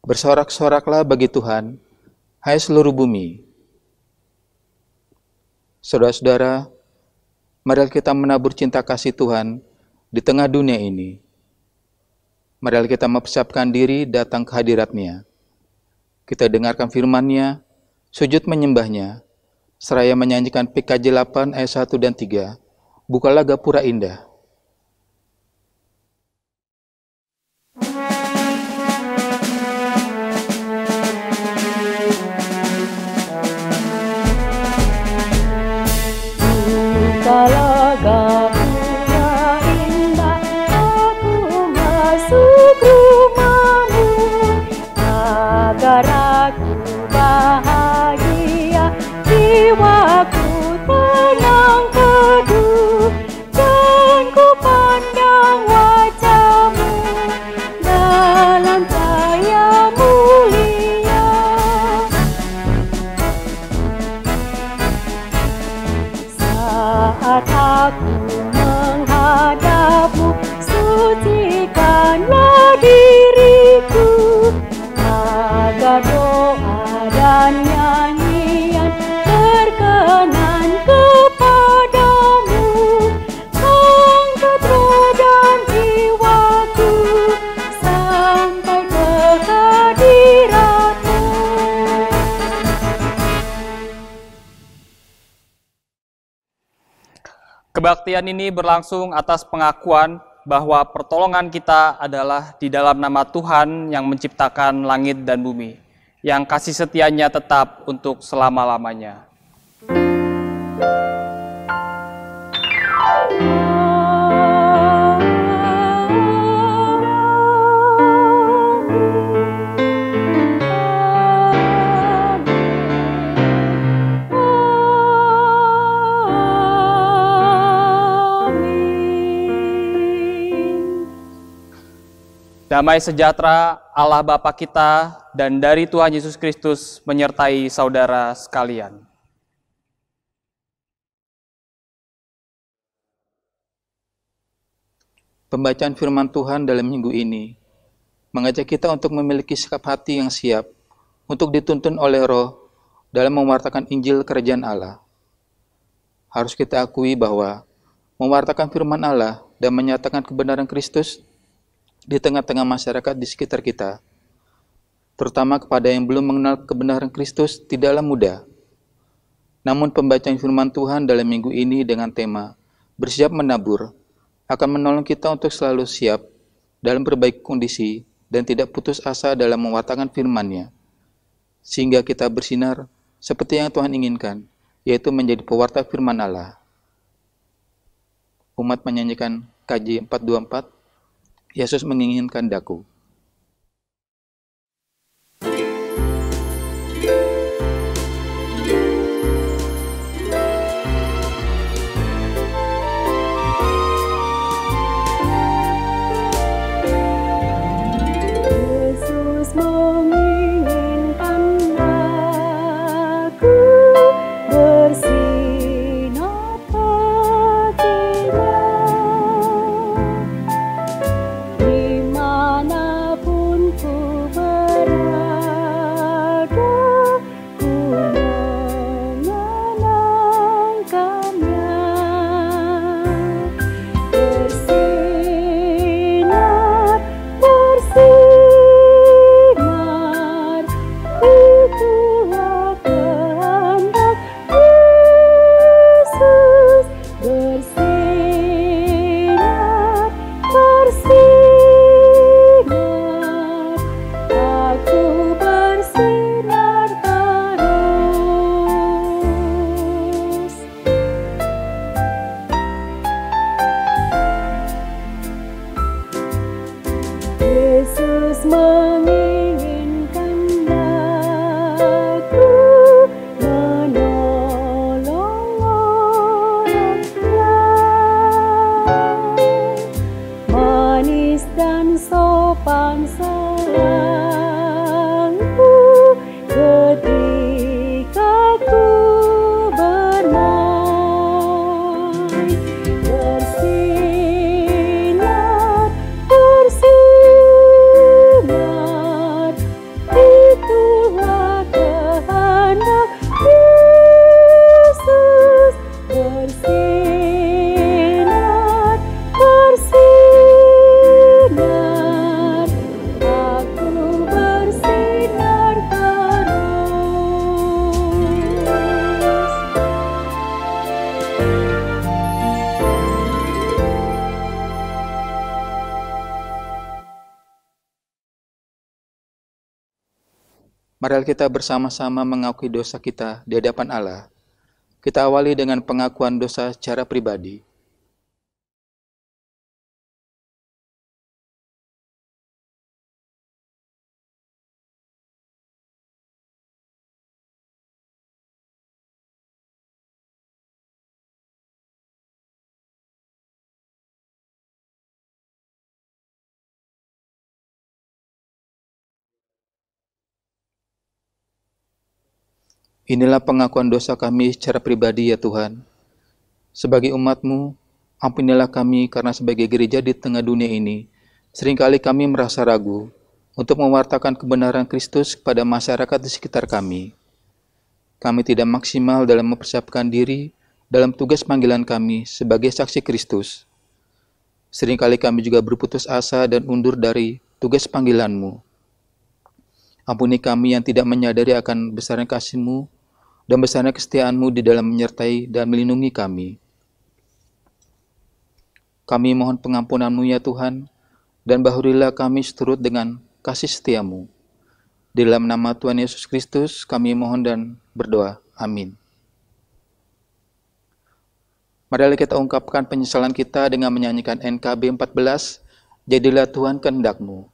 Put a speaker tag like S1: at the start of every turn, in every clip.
S1: Bersorak-soraklah bagi Tuhan, hai seluruh bumi. Saudara-saudara, mari kita menabur cinta kasih Tuhan di tengah dunia ini. Mari kita mempersiapkan diri datang ke hadirat-Nya. Kita dengarkan firman-Nya, sujud menyembah-Nya, seraya menyanyikan PKJ 8 ayat 1 dan 3. Bukalah gapura indah.
S2: Bukalah gapura indah, aku masuk rumah-Mu, agar aku bahagia, jiwaku tenang teduh, dan ku pandang wajah-Mu dalam cahaya mulia. Saat aku menghadap-Mu, sucikanlah diriku, agar doa dan nyanyian berkenan kepadamu. Angkat roh dan jiwaku sampai ke hadirat-Mu.
S3: Kebaktian ini berlangsung atas pengakuan bahwa pertolongan kita adalah di dalam nama Tuhan yang menciptakan langit dan bumi, yang kasih setianya tetap untuk selama-lamanya. Damai sejahtera Allah Bapa kita dan dari Tuhan Yesus Kristus menyertai saudara sekalian.
S1: Pembacaan firman Tuhan dalam minggu ini mengajak kita untuk memiliki sikap hati yang siap untuk dituntun oleh Roh dalam mewartakan Injil Kerajaan Allah. Harus kita akui bahwa mewartakan firman Allah dan menyatakan kebenaran Kristus di tengah-tengah masyarakat di sekitar kita, terutama kepada yang belum mengenal kebenaran Kristus, tidaklah mudah. Namun pembacaan firman Tuhan dalam minggu ini dengan tema bersiap menabur akan menolong kita untuk selalu siap dalam berbaik kondisi dan tidak putus asa dalam mewartakan firman-Nya, sehingga kita bersinar seperti yang Tuhan inginkan, yaitu menjadi pewarta firman Allah. Umat menyanyikan KJ 424, Yesus menginginkan daku.
S2: Yesus menginginkan aku bersinar hatinya, di mana
S1: Mari kita bersama-sama mengakui dosa kita di hadapan Allah. Kita awali dengan pengakuan dosa secara pribadi. Inilah pengakuan dosa kami secara pribadi ya Tuhan. Sebagai umat-Mu, ampunilah kami karena sebagai gereja di tengah dunia ini, seringkali kami merasa ragu untuk mewartakan kebenaran Kristus kepada masyarakat di sekitar kami. Kami tidak maksimal dalam mempersiapkan diri dalam tugas panggilan kami sebagai saksi Kristus. Seringkali kami juga berputus asa dan undur dari tugas panggilan-Mu. Ampuni kami yang tidak menyadari akan besarnya kasih-Mu dan besarnya kesetiaan-Mu di dalam menyertai dan melindungi kami. Kami mohon pengampunan-Mu ya Tuhan, dan bahurilah kami seturut dengan kasih setia-Mu. Di dalam nama Tuhan Yesus Kristus kami mohon dan berdoa. Amin. Marilah kita ungkapkan penyesalan kita dengan menyanyikan NKB 14, Jadilah Tuhan kehendak-Mu.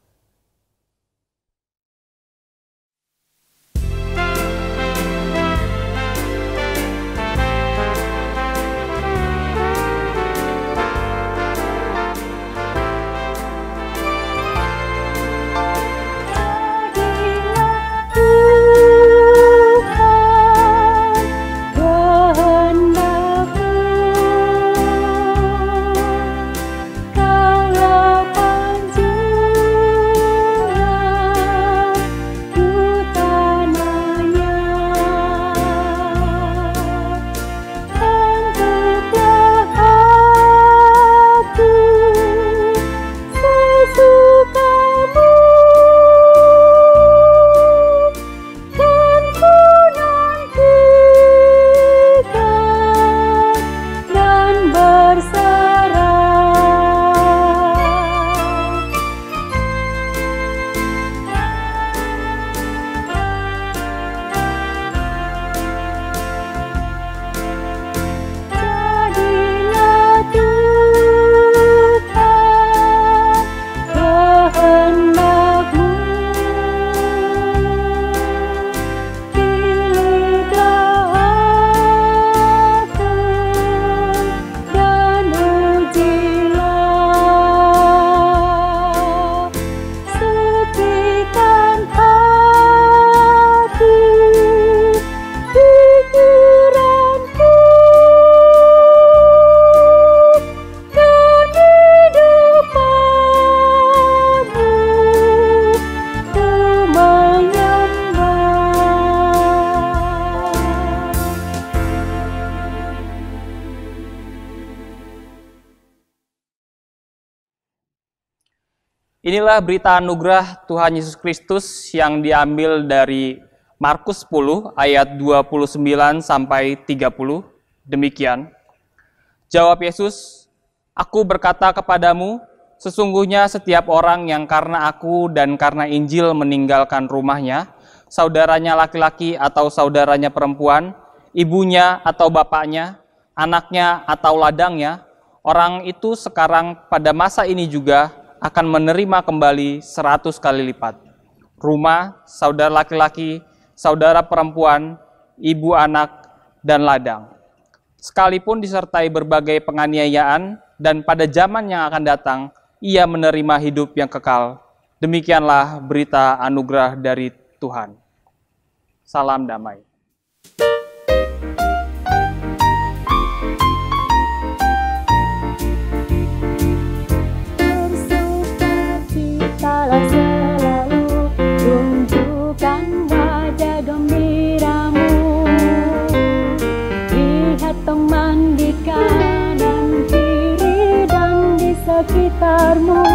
S3: Inilah berita anugerah Tuhan Yesus Kristus yang diambil dari Markus 10 ayat 29 sampai 30. Demikian. Jawab Yesus, "Aku berkata kepadamu, sesungguhnya setiap orang yang karena aku dan karena Injil meninggalkan rumahnya, saudaranya laki-laki atau saudaranya perempuan, ibunya atau bapaknya, anaknya atau ladangnya, orang itu sekarang pada masa ini juga akan menerima kembali 100 kali lipat. Rumah, saudara laki-laki, saudara perempuan, ibu anak, dan ladang. Sekalipun disertai berbagai penganiayaan, dan pada zaman yang akan datang, ia menerima hidup yang kekal. Demikianlah berita anugerah dari Tuhan. Salam damai."
S2: Bersukacitalah selalu, tunjukkan wajah gembiramu. Lihat teman di kanan kiri dan di sekitarmu,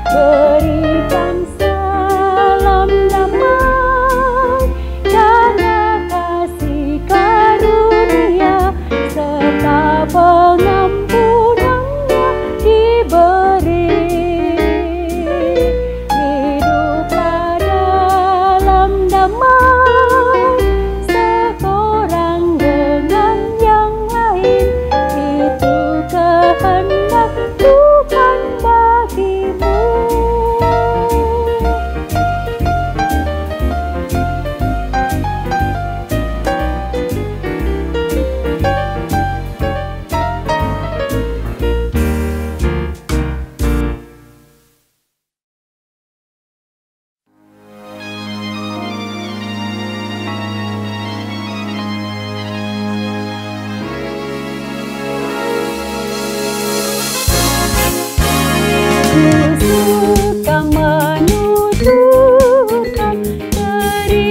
S2: berikan salam damai karena kasih karunia serta pengampunannya diberi. Hiduplah dalam damai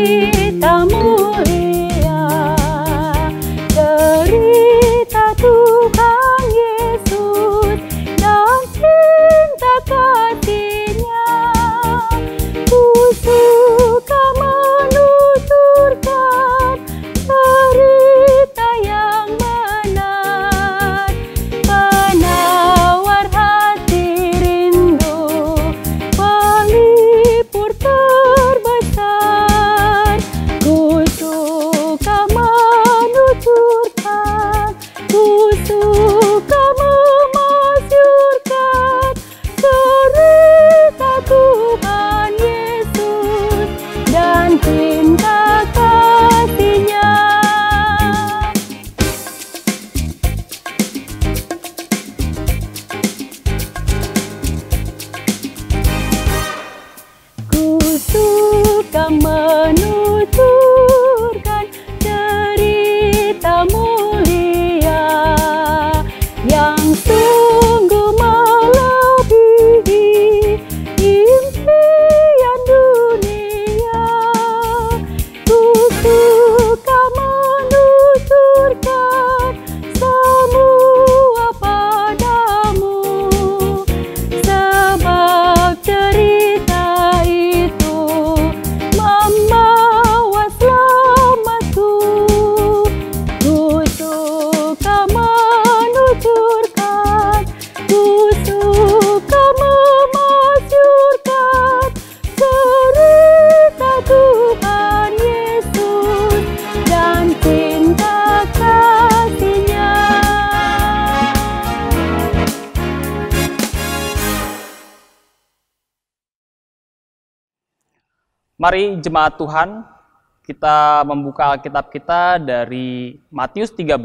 S2: cerita mulia, cerita Tuhan Yesus dan cinta kasih-Nya. Ku suka menuturkan cerita yang benar, penawar hati rindu, pelipur terbesar. Ku suka menuturkan, ku suka memasyurkan cerita Tuhan Yesus dan cinta kasih-Nya. Ku suka menuturkan cerita mulia yang sungguh melebihi impian dunia. Ku suka menuturkan semua padamu, sebab cerita itu membawa selamatku. Ku suka menuturkan, ku suka memasyurkan cerita Tuhan Yesus dan cinta kasih-Nya.
S3: Mari jemaat Tuhan, kita membuka Alkitab kita dari Matius 13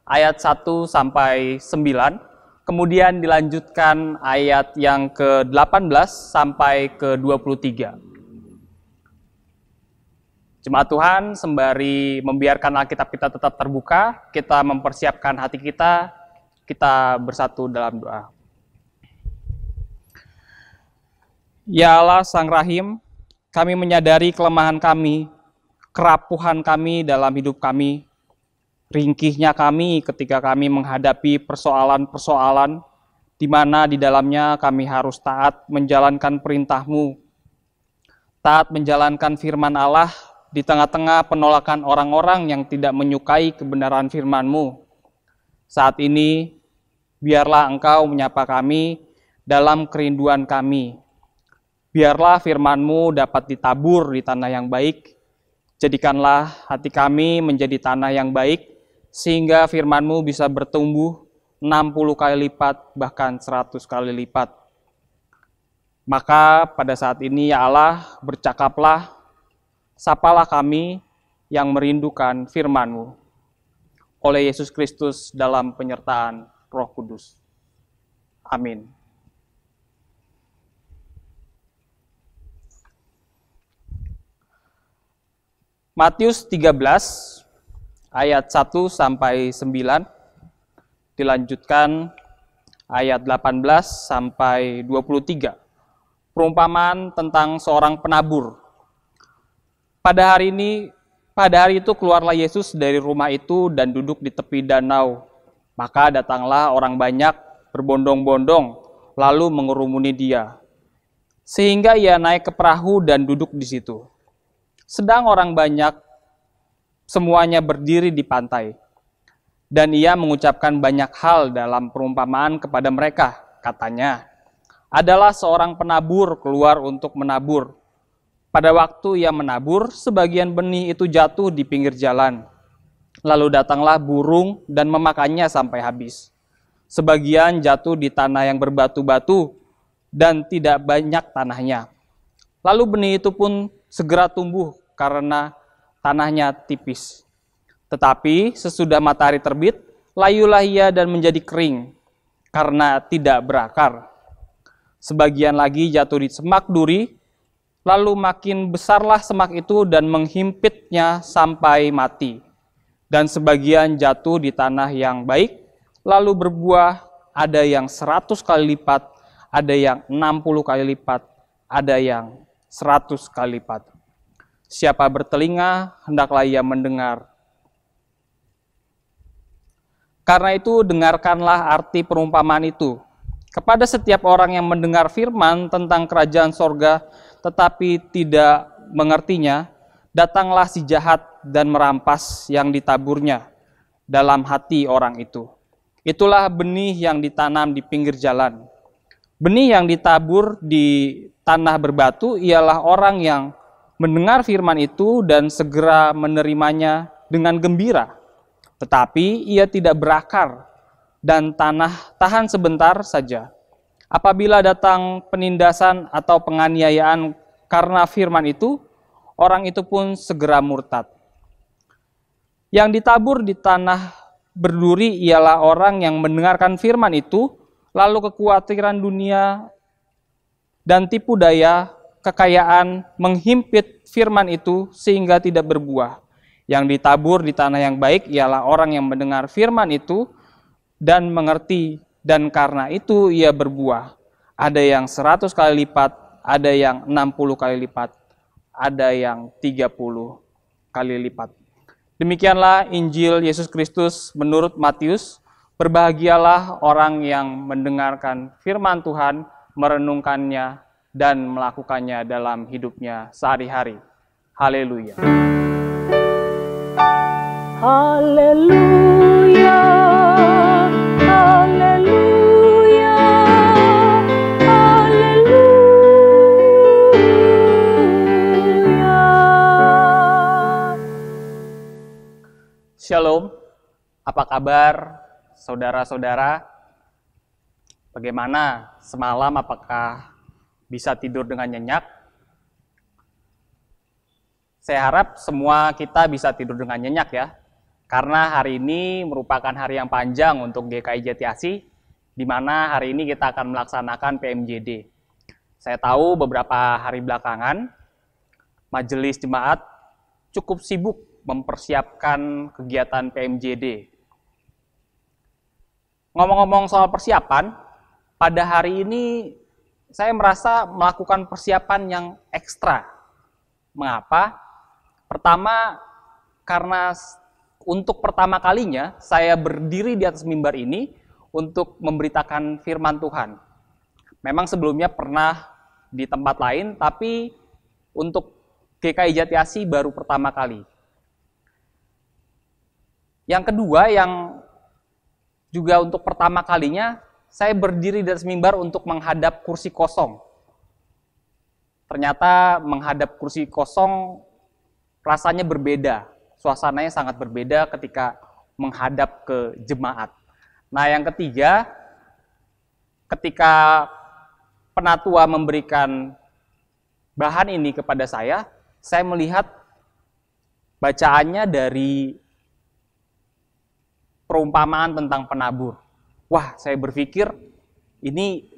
S3: ayat 1 sampai 9, kemudian dilanjutkan ayat yang ke-18 sampai ke-23. Jemaat Tuhan, sembari membiarkan Alkitab kita tetap terbuka, kita mempersiapkan hati kita bersatu dalam doa. Ya Allah Sang Rahim, kami menyadari kelemahan kami, kerapuhan kami dalam hidup kami, ringkihnya kami ketika kami menghadapi persoalan-persoalan di mana di dalamnya kami harus taat menjalankan perintah-Mu, taat menjalankan firman Allah di tengah-tengah penolakan orang-orang yang tidak menyukai kebenaran firman-Mu. Saat ini, biarlah Engkau menyapa kami dalam kerinduan kami. Biarlah firman-Mu dapat ditabur di tanah yang baik. Jadikanlah hati kami menjadi tanah yang baik, sehingga firman-Mu bisa bertumbuh 60 kali lipat, bahkan 100 kali lipat. Maka pada saat ini ya Allah, bercakaplah, sapalah kami yang merindukan firman-Mu. Oleh Yesus Kristus dalam penyertaan Roh Kudus. Amin. Matius 13 ayat 1 sampai 9, dilanjutkan ayat 18 sampai 23. Perumpamaan tentang seorang penabur. Pada hari itu keluarlah Yesus dari rumah itu dan duduk di tepi danau. Maka datanglah orang banyak berbondong-bondong lalu mengerumuni Dia, sehingga Ia naik ke perahu dan duduk di situ. Sedang orang banyak semuanya berdiri di pantai. Dan Ia mengucapkan banyak hal dalam perumpamaan kepada mereka. Katanya, adalah seorang penabur keluar untuk menabur. Pada waktu ia menabur, sebagian benih itu jatuh di pinggir jalan. Lalu datanglah burung dan memakannya sampai habis. Sebagian jatuh di tanah yang berbatu-batu dan tidak banyak tanahnya. Lalu benih itu pun segera tumbuh karena tanahnya tipis. Tetapi sesudah matahari terbit, layulah ia dan menjadi kering karena tidak berakar. Sebagian lagi jatuh di semak duri, lalu makin besarlah semak itu dan menghimpitnya sampai mati. Dan sebagian jatuh di tanah yang baik, lalu berbuah, ada yang 100 kali lipat, ada yang 60 kali lipat, ada yang 100 kali lipat. Siapa bertelinga, hendaklah ia mendengar. Karena itu, dengarkanlah arti perumpamaan itu. Kepada setiap orang yang mendengar firman tentang kerajaan sorga, tetapi tidak mengertinya, datanglah si jahat dan merampas yang ditaburnya dalam hati orang itu. Itulah benih yang ditanam di pinggir jalan. Benih yang ditabur di tanah berbatu ialah orang yang mendengar firman itu dan segera menerimanya dengan gembira. Tetapi ia tidak berakar dan tahan sebentar saja. Apabila datang penindasan atau penganiayaan karena firman itu, orang itu pun segera murtad. Yang ditabur di tanah berduri ialah orang yang mendengarkan firman itu, lalu kekhawatiran dunia dan tipu daya kekayaan menghimpit firman itu sehingga tidak berbuah. Yang ditabur di tanah yang baik ialah orang yang mendengar firman itu dan mengerti, dan karena itu ia berbuah. Ada yang 100 kali lipat, ada yang 60 kali lipat, ada yang 30 kali lipat. Demikianlah Injil Yesus Kristus menurut Matius. Berbahagialah orang yang mendengarkan firman Tuhan, merenungkannya, dan melakukannya dalam hidupnya sehari-hari. Haleluya.
S2: Haleluya, haleluya, haleluya.
S3: Shalom, apa kabar saudara-saudara? Bagaimana semalam, apakah bisa tidur dengan nyenyak? Saya harap semua kita bisa tidur dengan nyenyak ya. Karena hari ini merupakan hari yang panjang untuk GKI Jatiasih, di mana hari ini kita akan melaksanakan PMJD. Saya tahu beberapa hari belakangan, majelis jemaat cukup sibuk mempersiapkan kegiatan PMJD. Ngomong-ngomong soal persiapan, pada hari ini saya merasa melakukan persiapan yang ekstra. Mengapa? Pertama, karena untuk pertama kalinya saya berdiri di atas mimbar ini untuk memberitakan firman Tuhan. Memang sebelumnya pernah di tempat lain, tapi untuk GKI Jatiasih baru pertama kali. Yang kedua, yang juga untuk pertama kalinya, saya berdiri di atas mimbar untuk menghadap kursi kosong. Ternyata menghadap kursi kosong rasanya berbeda. Suasananya sangat berbeda ketika menghadap ke jemaat. Nah, yang ketiga, ketika penatua memberikan bahan ini kepada saya melihat bacaannya dari perumpamaan tentang penabur. Wah, saya berpikir ini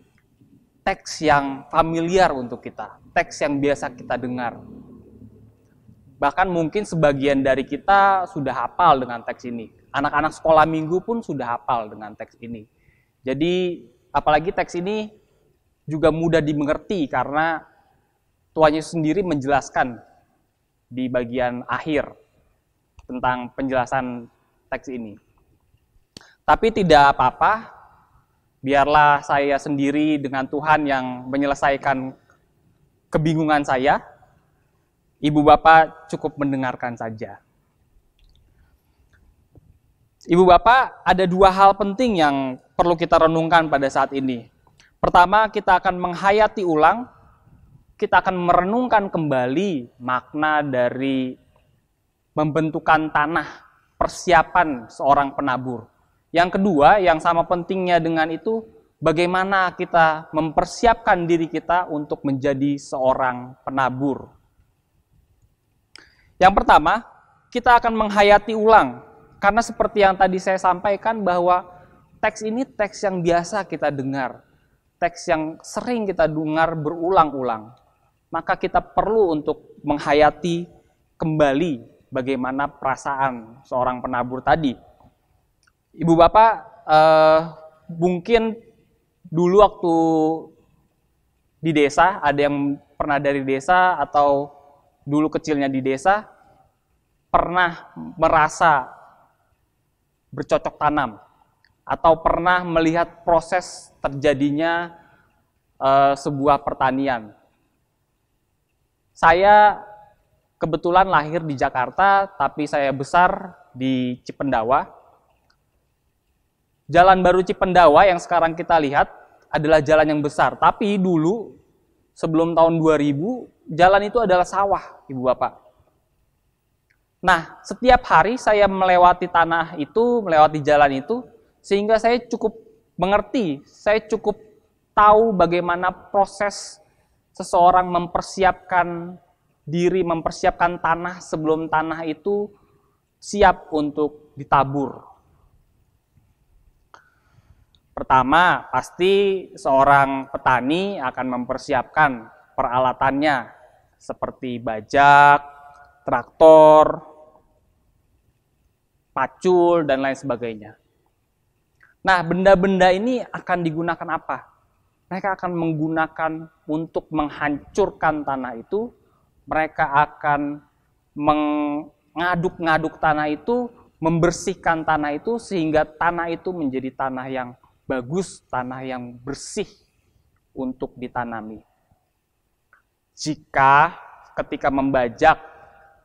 S3: teks yang familiar untuk kita, teks yang biasa kita dengar. Bahkan mungkin sebagian dari kita sudah hafal dengan teks ini. Anak-anak sekolah minggu pun sudah hafal dengan teks ini. Jadi, apalagi teks ini juga mudah dimengerti karena Tuhan Yesus sendiri menjelaskan di bagian akhir tentang penjelasan teks ini. Tapi tidak apa-apa, biarlah saya sendiri dengan Tuhan yang menyelesaikan kebingungan saya. Ibu bapak cukup mendengarkan saja. Ibu bapak, ada dua hal penting yang perlu kita renungkan pada saat ini. Pertama, kita akan menghayati ulang, kita akan merenungkan kembali makna dari pembentukan tanah, persiapan seorang penabur. Yang kedua, yang sama pentingnya dengan itu, bagaimana kita mempersiapkan diri kita untuk menjadi seorang penabur. Yang pertama, kita akan menghayati ulang. Karena seperti yang tadi saya sampaikan bahwa teks ini teks yang biasa kita dengar. Teks yang sering kita dengar berulang-ulang. Maka kita perlu untuk menghayati kembali bagaimana perasaan seorang penabur tadi. Ibu bapak, mungkin dulu waktu di desa, ada yang pernah dari desa atau dulu kecilnya di desa, pernah merasa bercocok tanam, atau pernah melihat proses terjadinya sebuah pertanian. Saya kebetulan lahir di Jakarta, tapi saya besar di Cipendawa. Jalan baru Cipendawa yang sekarang kita lihat adalah jalan yang besar, tapi dulu sebelum tahun 2000, jalan itu adalah sawah, Ibu Bapak. Nah, setiap hari saya melewati tanah itu, melewati jalan itu, sehingga saya cukup mengerti, saya cukup tahu bagaimana proses seseorang mempersiapkan diri, mempersiapkan tanah sebelum tanah itu siap untuk ditabur. Pertama, pasti seorang petani akan mempersiapkan peralatannya seperti bajak, traktor, pacul, dan lain sebagainya. Nah, benda-benda ini akan digunakan apa? Mereka akan menggunakan untuk menghancurkan tanah itu, mereka akan mengaduk-ngaduk tanah itu, membersihkan tanah itu, sehingga tanah itu menjadi tanah yang bagus, tanah yang bersih untuk ditanami. Jika ketika membajak,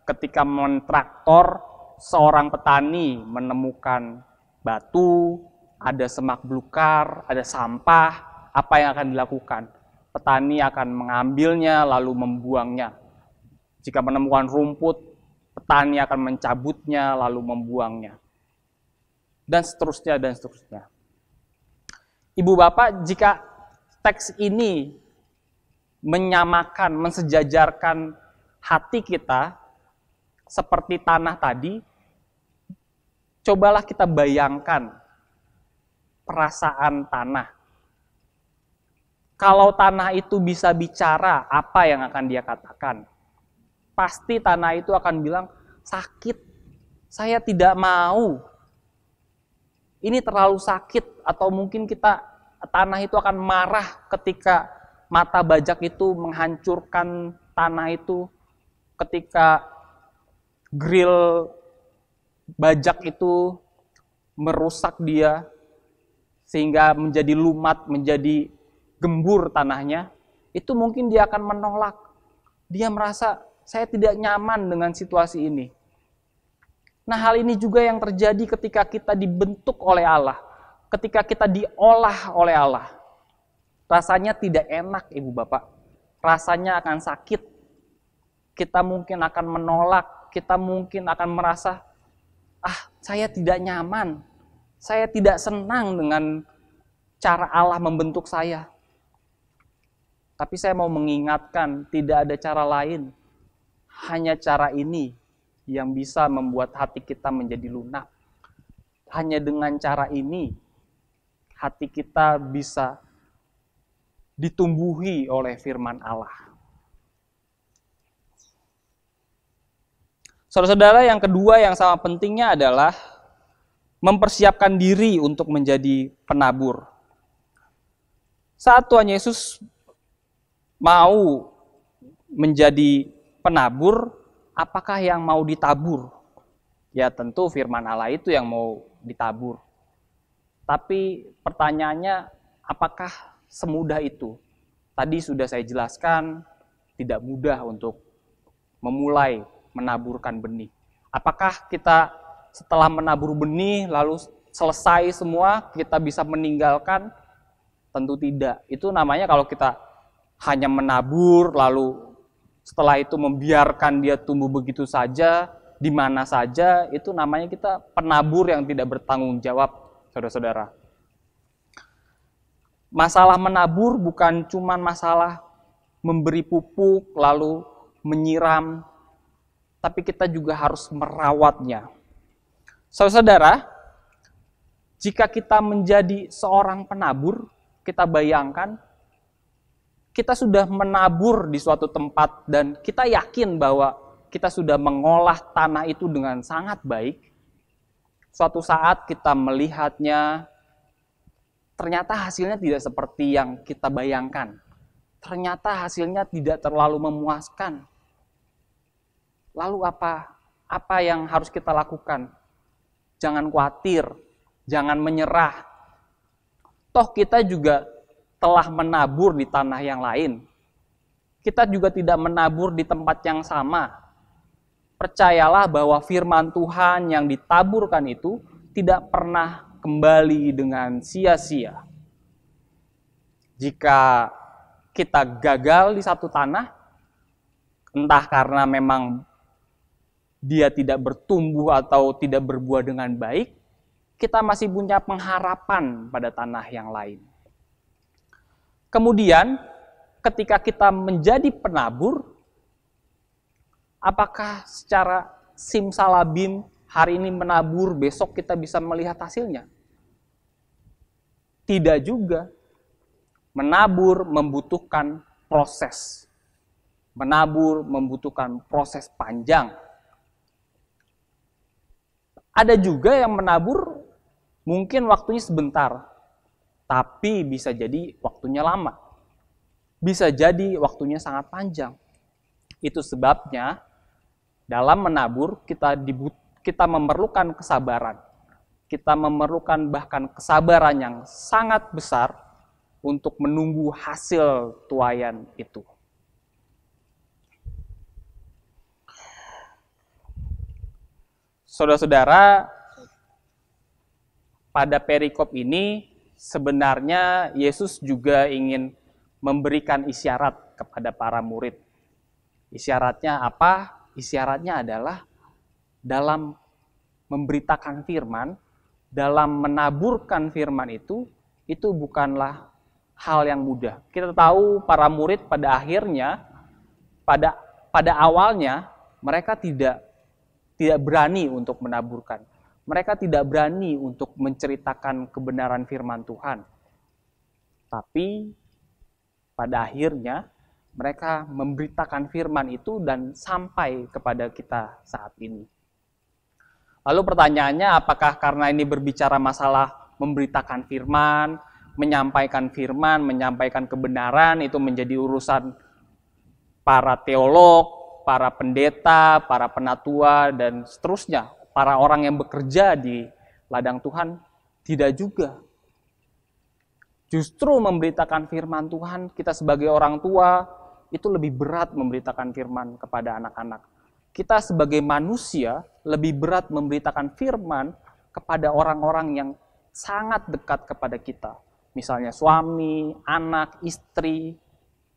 S3: ketika mentraktor, seorang petani menemukan batu, ada semak belukar, ada sampah, apa yang akan dilakukan? Petani akan mengambilnya lalu membuangnya. Jika menemukan rumput, petani akan mencabutnya lalu membuangnya. Dan seterusnya, dan seterusnya. Ibu Bapak, jika teks ini menyamakan, mensejajarkan hati kita seperti tanah tadi, cobalah kita bayangkan perasaan tanah. Kalau tanah itu bisa bicara, apa yang akan dia katakan? Pasti tanah itu akan bilang, sakit, saya tidak mau. Ini terlalu sakit, atau mungkin tanah itu akan marah ketika mata bajak itu menghancurkan tanah itu, ketika grill bajak itu merusak dia, sehingga menjadi lumat, menjadi gembur tanahnya, itu mungkin dia akan menolak. Dia merasa, saya tidak nyaman dengan situasi ini. Nah, hal ini juga yang terjadi ketika kita dibentuk oleh Allah, ketika kita diolah oleh Allah. Rasanya tidak enak, Ibu Bapak. Rasanya akan sakit. Kita mungkin akan menolak, kita mungkin akan merasa, saya tidak nyaman, saya tidak senang dengan cara Allah membentuk saya. Tapi saya mau mengingatkan, tidak ada cara lain. Hanya cara ini yang bisa membuat hati kita menjadi lunak. Hanya dengan cara ini, hati kita bisa ditumbuhi oleh firman Allah. Saudara-saudara, yang kedua yang sama pentingnya adalah mempersiapkan diri untuk menjadi penabur. Saat Tuhan Yesus mau menjadi penabur, apakah yang mau ditabur? Ya tentu firman Allah itu yang mau ditabur. Tapi pertanyaannya, apakah semudah itu? Tadi sudah saya jelaskan, tidak mudah untuk memulai menaburkan benih. Apakah kita setelah menabur benih, lalu selesai semua, kita bisa meninggalkan? Tentu tidak. Itu namanya kalau kita hanya menabur, lalu setelah itu membiarkan dia tumbuh begitu saja, di mana saja, itu namanya kita penabur yang tidak bertanggung jawab, saudara-saudara. Masalah menabur bukan cuma masalah memberi pupuk, lalu menyiram, tapi kita juga harus merawatnya. Saudara-saudara, jika kita menjadi seorang penabur, kita bayangkan, kita sudah menabur di suatu tempat dan kita yakin bahwa kita sudah mengolah tanah itu dengan sangat baik. Suatu saat kita melihatnya, ternyata hasilnya tidak seperti yang kita bayangkan. Ternyata hasilnya tidak terlalu memuaskan. Lalu apa yang harus kita lakukan? Jangan khawatir, jangan menyerah. Toh kita juga telah menabur di tanah yang lain. Kita juga tidak menabur di tempat yang sama. Percayalah bahwa firman Tuhan yang ditaburkan itu tidak pernah kembali dengan sia-sia. Jika kita gagal di satu tanah, entah karena memang dia tidak bertumbuh atau tidak berbuah dengan baik, kita masih punya pengharapan pada tanah yang lain. Kemudian, ketika kita menjadi penabur, apakah secara simsalabim hari ini menabur, besok kita bisa melihat hasilnya? Tidak juga. Menabur membutuhkan proses. Menabur membutuhkan proses panjang. Ada juga yang menabur mungkin waktunya sebentar, tapi bisa jadi waktunya lama. Bisa jadi waktunya sangat panjang. Itu sebabnya dalam menabur kita memerlukan kesabaran. Kita memerlukan bahkan kesabaran yang sangat besar untuk menunggu hasil tuaian itu. Saudara-saudara, pada perikop ini sebenarnya Yesus juga ingin memberikan isyarat kepada para murid. Isyaratnya apa? Isyaratnya adalah dalam memberitakan firman, dalam menaburkan firman itu bukanlah hal yang mudah. Kita tahu para murid pada akhirnya, pada awalnya mereka tidak berani untuk menaburkan. Mereka tidak berani untuk menceritakan kebenaran firman Tuhan. Tapi pada akhirnya mereka memberitakan firman itu dan sampai kepada kita saat ini. Lalu pertanyaannya, apakah karena ini berbicara masalah memberitakan firman, menyampaikan kebenaran itu menjadi urusan para teolog, para pendeta, para penatua, dan seterusnya, para orang yang bekerja di ladang Tuhan? Tidak juga. Justru memberitakan firman Tuhan, kita sebagai orang tua, itu lebih berat memberitakan firman kepada anak-anak. Kita sebagai manusia, lebih berat memberitakan firman kepada orang-orang yang sangat dekat kepada kita. Misalnya suami, anak, istri,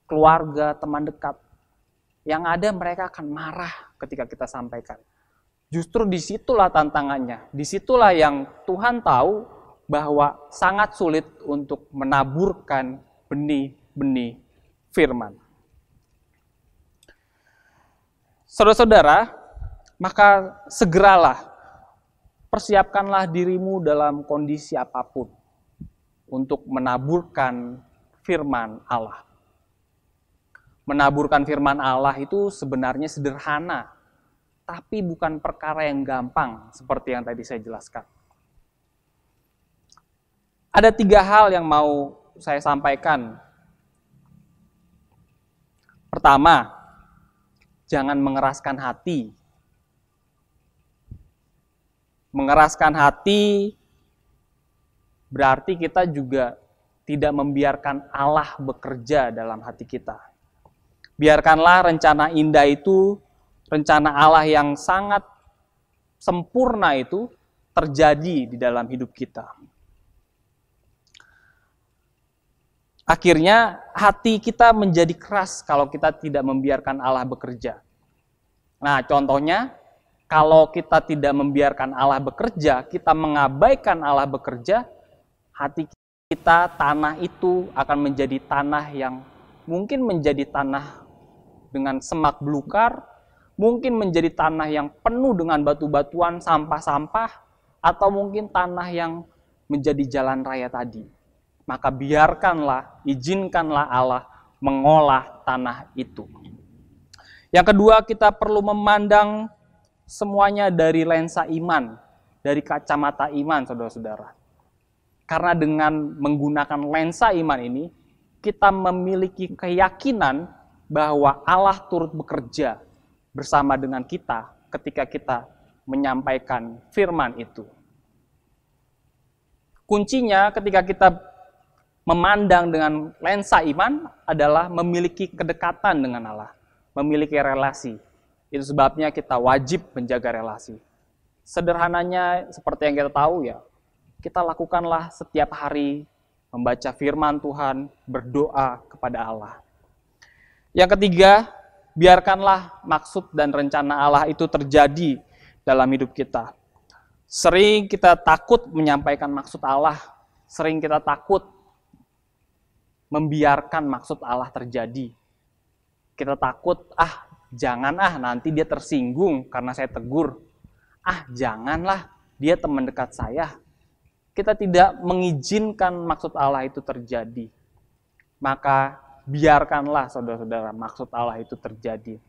S3: keluarga, teman dekat. Yang ada mereka akan marah ketika kita sampaikan. Justru disitulah tantangannya. Disitulah yang Tuhan tahu bahwa sangat sulit untuk menaburkan benih-benih firman. Saudara-saudara, maka segeralah persiapkanlah dirimu dalam kondisi apapun untuk menaburkan firman Allah. Menaburkan firman Allah itu sebenarnya sederhana, tapi bukan perkara yang gampang seperti yang tadi saya jelaskan. Ada 3 hal yang mau saya sampaikan. Pertama, jangan mengeraskan hati. Mengeraskan hati berarti kita juga tidak membiarkan Allah bekerja dalam hati kita. Biarkanlah rencana indah itu, rencana Allah yang sangat sempurna itu terjadi di dalam hidup kita. Akhirnya hati kita menjadi keras kalau kita tidak membiarkan Allah bekerja. Nah, contohnya, kalau kita tidak membiarkan Allah bekerja, kita mengabaikan Allah bekerja, hati kita, tanah itu akan menjadi tanah yang mungkin menjadi tanah dengan semak belukar, mungkin menjadi tanah yang penuh dengan batu-batuan, sampah-sampah, atau mungkin tanah yang menjadi jalan raya tadi. Maka biarkanlah, izinkanlah Allah mengolah tanah itu. Yang kedua, kita perlu memandang semuanya dari lensa iman, dari kacamata iman, saudara-saudara. Karena dengan menggunakan lensa iman ini, kita memiliki keyakinan bahwa Allah turut bekerja bersama dengan kita ketika kita menyampaikan firman itu. Kuncinya ketika kita memandang dengan lensa iman adalah memiliki kedekatan dengan Allah, memiliki relasi. Itu sebabnya kita wajib menjaga relasi. Sederhananya seperti yang kita tahu ya, kita lakukanlah setiap hari membaca firman Tuhan, berdoa kepada Allah. Yang ketiga, biarkanlah maksud dan rencana Allah itu terjadi dalam hidup kita. Sering kita takut menyampaikan maksud Allah, sering kita takut membiarkan maksud Allah terjadi. Kita takut, jangan nanti dia tersinggung karena saya tegur. Janganlah, dia teman dekat saya. Kita tidak mengizinkan maksud Allah itu terjadi. Maka biarkanlah saudara-saudara maksud Allah itu terjadi.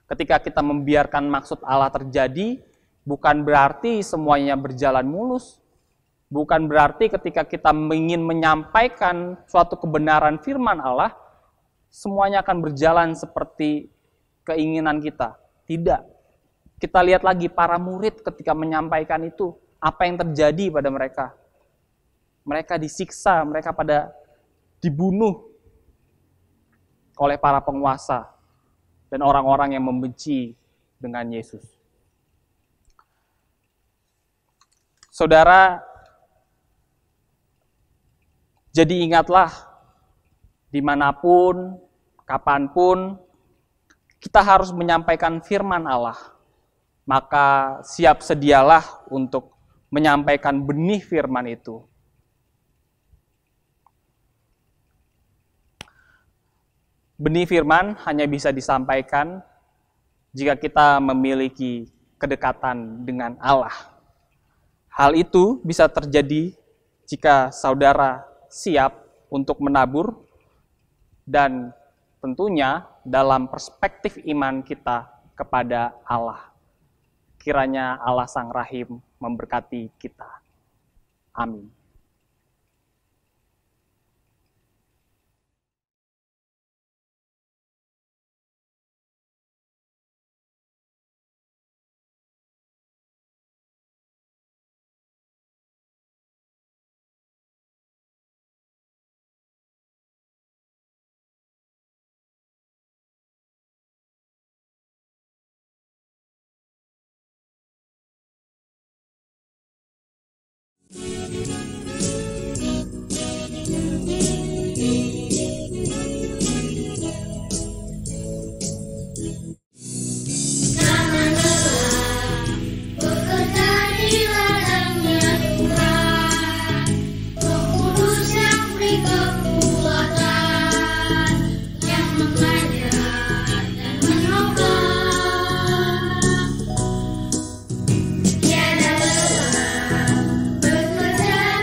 S3: Ketika kita membiarkan maksud Allah terjadi, bukan berarti semuanya berjalan mulus. Bukan berarti ketika kita ingin menyampaikan suatu kebenaran firman Allah, semuanya akan berjalan seperti keinginan kita. Tidak. Kita lihat lagi para murid ketika menyampaikan itu, apa yang terjadi pada mereka. Mereka disiksa, mereka pada dibunuh oleh para penguasa dan orang-orang yang membenci dengan Yesus. Saudara, jadi ingatlah, dimanapun, kapanpun, kita harus menyampaikan firman Allah. Maka siap sedialah untuk menyampaikan benih firman itu. Benih firman hanya bisa disampaikan jika kita memiliki kedekatan dengan Allah. Hal itu bisa terjadi jika saudara siap untuk menabur dan tentunya dalam perspektif iman kita kepada Allah. Kiranya Allah Sang Rahim memberkati kita. Amin.
S4: Bekerja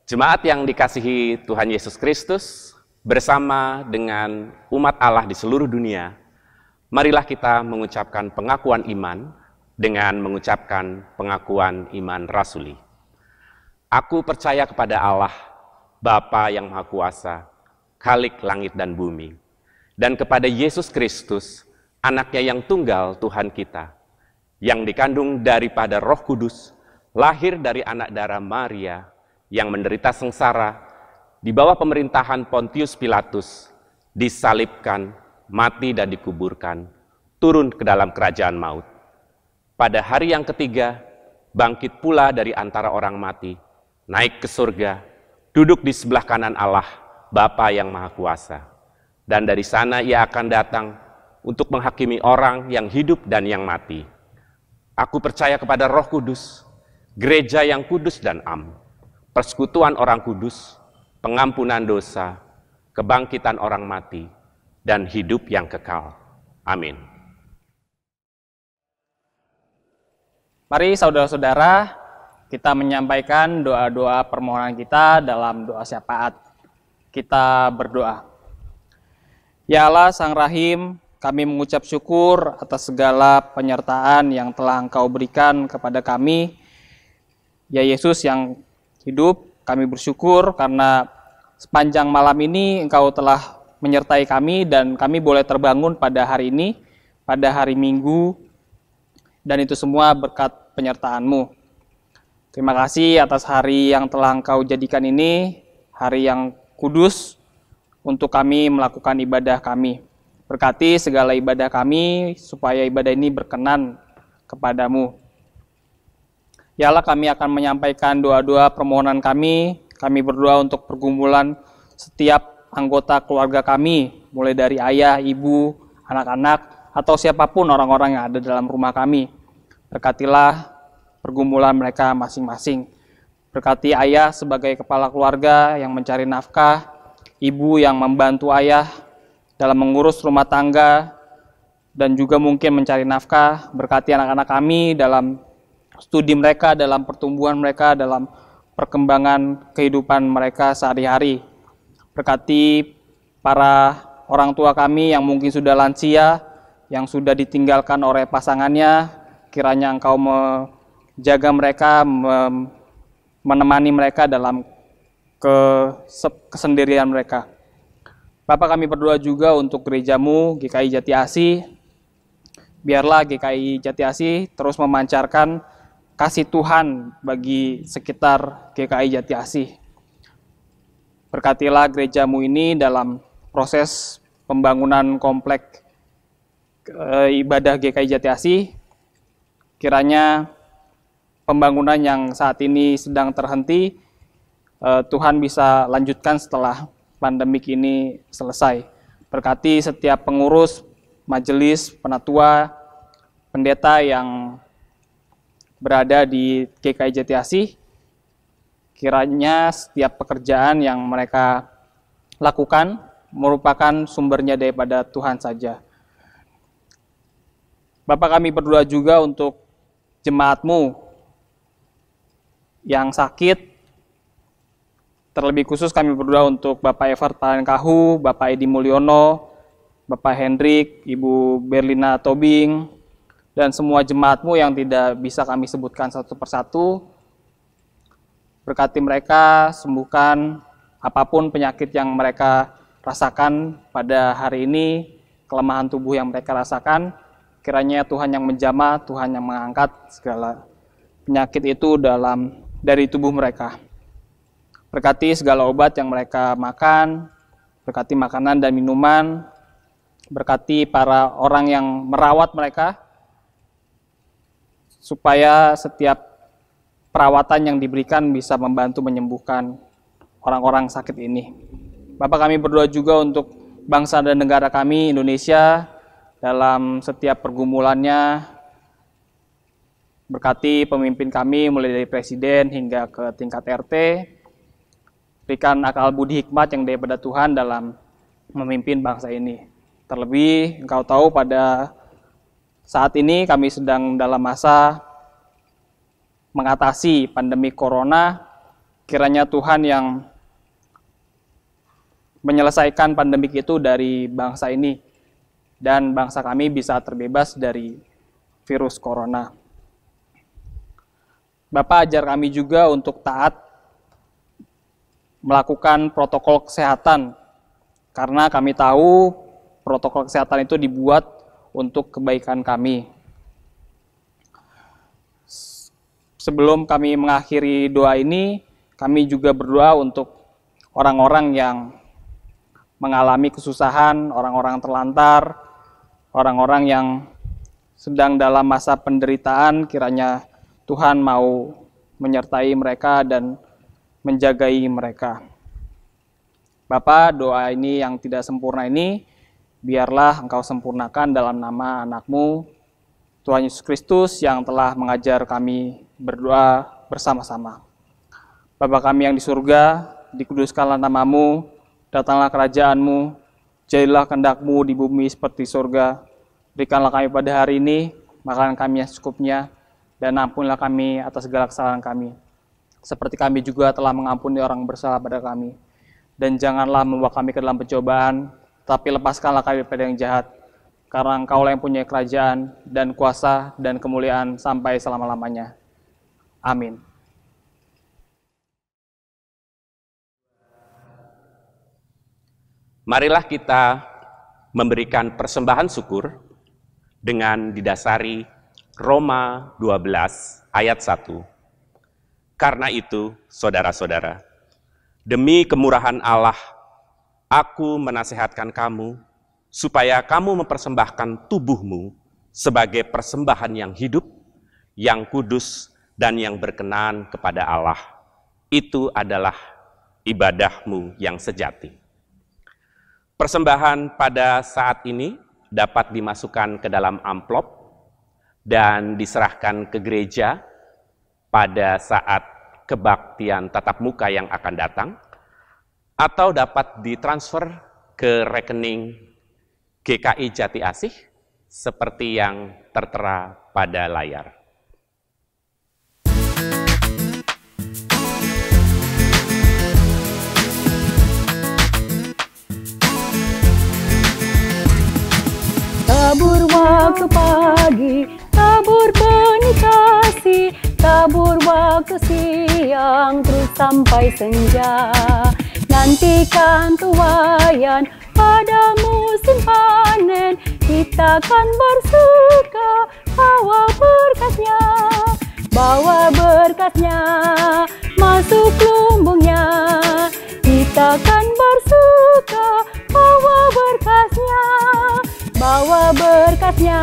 S4: Jemaat yang dikasihi Tuhan Yesus Kristus, bersama dengan umat Allah di seluruh dunia, marilah kita mengucapkan pengakuan iman dengan mengucapkan pengakuan iman rasuli. Aku percaya kepada Allah, Bapa yang Maha Kuasa, Khalik langit dan bumi, dan kepada Yesus Kristus, anaknya yang tunggal Tuhan kita, yang dikandung daripada Roh Kudus, lahir dari anak darah Maria, yang menderita sengsara, di bawah pemerintahan Pontius Pilatus, disalibkan, mati dan dikuburkan, turun ke dalam kerajaan maut. Pada hari yang ketiga, bangkit pula dari antara orang mati, naik ke surga, duduk di sebelah kanan Allah, Bapa yang Maha Kuasa. Dan dari sana ia akan datang untuk menghakimi orang yang hidup dan yang mati. Aku percaya kepada Roh Kudus, gereja yang kudus dan am, persekutuan orang kudus, pengampunan dosa, kebangkitan orang mati, dan hidup yang kekal. Amin.
S3: Mari saudara-saudara, kita menyampaikan doa-doa permohonan kita dalam doa syafaat. Kita berdoa. Ya Allah Sang Rahim, kami mengucap syukur atas segala penyertaan yang telah Engkau berikan kepada kami. Ya Yesus yang hidup, kami bersyukur karena sepanjang malam ini Engkau telah menyertai kami dan kami boleh terbangun pada hari ini, pada hari Minggu, dan itu semua berkat penyertaan-Mu. Terima kasih atas hari yang telah Engkau jadikan ini, hari yang kudus untuk kami melakukan ibadah kami. Berkati segala ibadah kami supaya ibadah ini berkenan kepada-Mu. Ya Allah, kami akan menyampaikan doa-doa permohonan kami. Kami berdoa untuk pergumulan setiap anggota keluarga kami, mulai dari ayah, ibu, anak-anak, atau siapapun orang-orang yang ada dalam rumah kami. Berkatilah pergumulan mereka masing-masing. Berkati ayah sebagai kepala keluarga yang mencari nafkah, ibu yang membantu ayah dalam mengurus rumah tangga, dan juga mungkin mencari nafkah. Berkati anak-anak kami dalam studi mereka, dalam pertumbuhan mereka, dalam perkembangan kehidupan mereka sehari-hari. Berkati para orang tua kami yang mungkin sudah lansia, yang sudah ditinggalkan oleh pasangannya, kiranya Engkau menjaga mereka, menemani mereka dalam kesendirian mereka. Bapak, kami berdoa juga untuk gereja-Mu, GKI Jati Asih. Biarlah GKI Jati Asih terus memancarkan kasih Tuhan bagi sekitar GKI Jati Asih. Berkatilah gereja-Mu ini dalam proses pembangunan komplek ibadah GKI Jati Asih. Kiranya pembangunan yang saat ini sedang terhenti, Tuhan bisa lanjutkan setelah pandemik ini selesai. Berkati setiap pengurus, majelis, penatua, pendeta yang berada di GKI Jati Asih, kiranya setiap pekerjaan yang mereka lakukan merupakan sumbernya daripada Tuhan saja. Bapak, kami berdoa juga untuk jemaat-Mu yang sakit. Terlebih khusus kami berdoa untuk Bapak Evert Palenkahu, Bapak Edi Mulyono, Bapak Hendrik, Ibu Berlina Tobing, dan semua jemaat-Mu yang tidak bisa kami sebutkan satu persatu. Berkati mereka, sembuhkan apapun penyakit yang mereka rasakan pada hari ini, kelemahan tubuh yang mereka rasakan. Kiranya Tuhan yang menjamah, Tuhan yang mengangkat segala penyakit itu dari tubuh mereka. Berkati segala obat yang mereka makan, berkati makanan dan minuman, berkati para orang yang merawat mereka, supaya setiap perawatan yang diberikan bisa membantu menyembuhkan orang-orang sakit ini. Bapak, kami berdoa juga untuk bangsa dan negara kami, Indonesia, dalam setiap pergumulannya. Berkati pemimpin kami mulai dari presiden hingga ke tingkat RT. Berikan akal budi hikmat yang daripada Tuhan dalam memimpin bangsa ini. Terlebih Engkau tahu pada saat ini kami sedang dalam masa mengatasi pandemi corona, Kiranya Tuhan yang menyelesaikan pandemik itu dari bangsa ini, dan bangsa kami bisa terbebas dari virus corona. Bapak ajar kami juga untuk taat melakukan protokol kesehatan, karena kami tahu protokol kesehatan itu dibuat untuk kebaikan kami. Sebelum kami mengakhiri doa ini, kami juga berdoa untuk orang-orang yang mengalami kesusahan, orang-orang terlantar, orang-orang yang sedang dalam masa penderitaan. Kiranya Tuhan mau menyertai mereka dan menjagai mereka. Bapa, doa ini yang tidak sempurna ini, biarlah Engkau sempurnakan dalam nama anak-Mu, Tuhan Yesus Kristus, yang telah mengajar kami berdoa bersama-sama. Bapa kami yang di surga, dikuduskanlah nama-Mu, datanglah kerajaan-Mu, jadilah kehendak-Mu di bumi seperti surga. Berikanlah kami pada hari ini makanan kami yang secukupnya, dan ampunilah kami atas segala kesalahan kami, seperti kami juga telah mengampuni orang bersalah pada kami. Dan janganlah membawa kami ke dalam pencobaan, tapi lepaskanlah kami pada yang jahat, karena Engkaulah yang punya kerajaan, dan kuasa, dan kemuliaan sampai selama-lamanya. Amin.
S4: Marilah kita memberikan persembahan syukur dengan didasari Roma 12 ayat 1. Karena itu, saudara-saudara, demi kemurahan Allah, aku menasihatkan kamu supaya kamu mempersembahkan tubuhmu sebagai persembahan yang hidup, yang kudus, dan yang berkenan kepada Allah. Itu adalah ibadahmu yang sejati. Persembahan pada saat ini dapat dimasukkan ke dalam amplop dan diserahkan ke gereja pada saat kebaktian tatap muka yang akan datang, atau dapat ditransfer ke rekening GKI Jati Asih seperti yang tertera pada layar.
S2: Tabur waktu pagi, tabur benih kasih, tabur waktu siang, terus sampai senja. Nantikan tuaian pada musim panen, kita kan bersuka bawa berkatnya, bawa berkatnya masuk lumbungnya. Kita kan bersuka bawa berkatnya, bawa berkatnya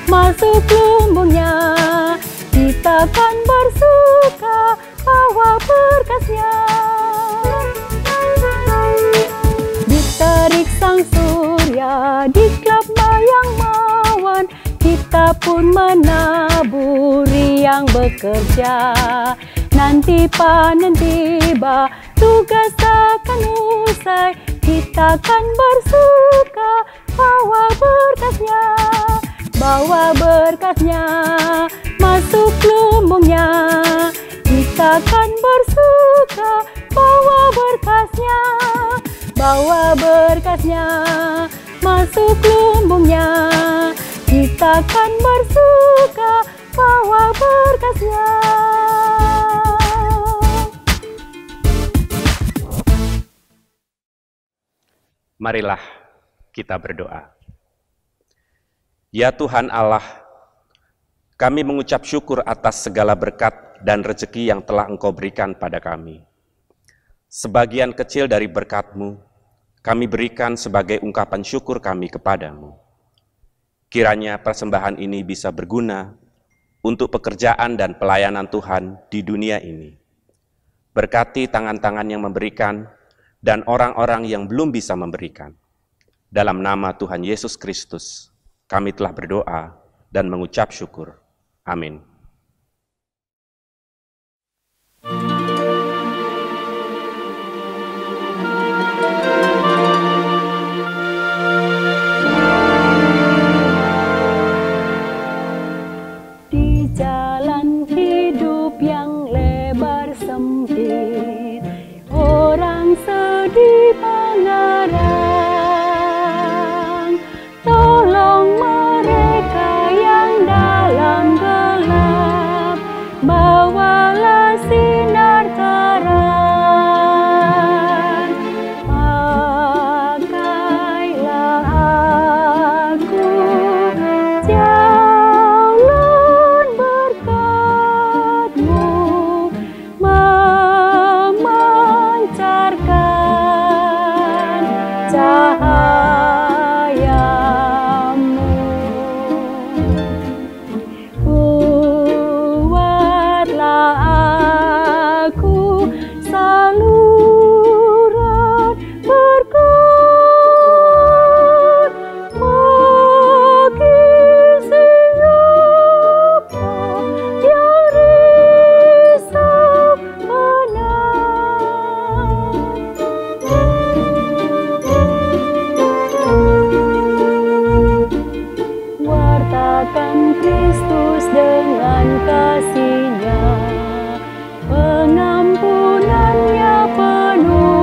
S2: masuk lumbungnya. Kita kan bersuka bawa berkatnya. Ditarik sang surya, diklap mayang mawan, kita pun menaburi yang bekerja. Nanti panen tiba, tugas akan usai, kita kan bersuka bawa berkatnya, bawa berkatnya masuk lumbungnya. Kita kan bersuka bawa berkatnya, bawa berkatnya masuk lumbungnya. Kita kan bersuka bawa berkatnya.
S4: Marilah kita berdoa. Ya Tuhan Allah, kami mengucap syukur atas segala berkat dan rezeki yang telah Engkau berikan pada kami. Sebagian kecil dari berkat-Mu, kami berikan sebagai ungkapan syukur kami kepadamu. Kiranya persembahan ini bisa berguna untuk pekerjaan dan pelayanan Tuhan di dunia ini. Berkati tangan-tangan yang memberikan dan orang-orang yang belum bisa memberikan. Dalam nama Tuhan Yesus Kristus, kami telah berdoa dan mengucap syukur. Amin.
S2: Di jalan hidup yang lebar sempit, dengan kasih-Nya, pengampunan-Nya penuh.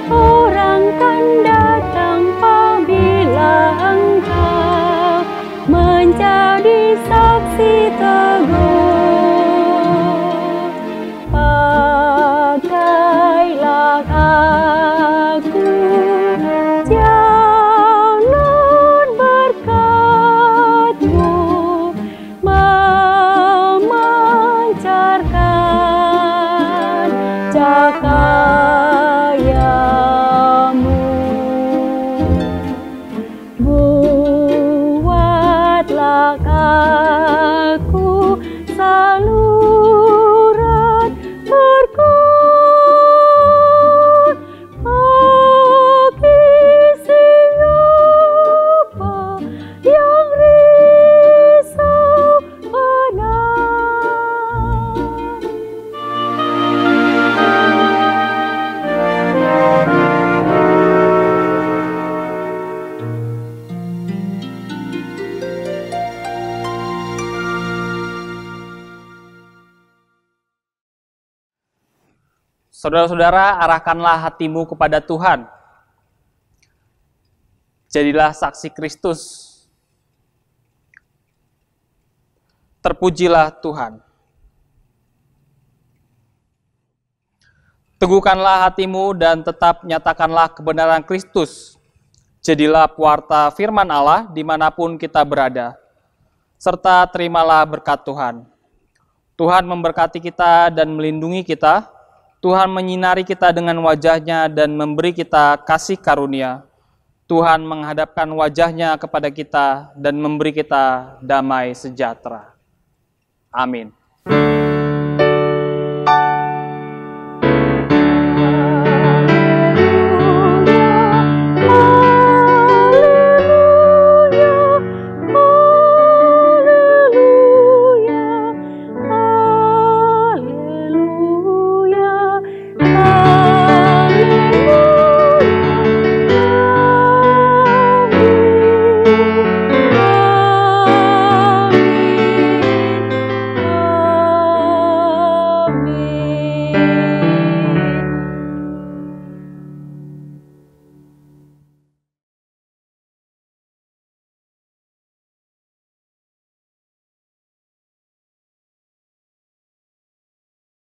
S2: Orang kan datang apabila engkau menjadi saksi teguh. Pakailah aku, jalur berkat-Mu memancarkan cahaya-Mu. Buatlah aku saluran berkat bagi siapa yang risau benar.
S3: Saudara-saudara, arahkanlah hatimu kepada Tuhan. Jadilah saksi Kristus. Terpujilah Tuhan. Teguhkanlah hatimu dan tetap nyatakanlah kebenaran Kristus. Jadilah pewarta firman Allah dimanapun kita berada. Serta terimalah berkat Tuhan. Tuhan memberkati kita dan melindungi kita. Tuhan menyinari kita dengan wajah-Nya dan memberi kita kasih karunia. Tuhan menghadapkan wajah-Nya kepada kita dan memberi kita damai sejahtera. Amin.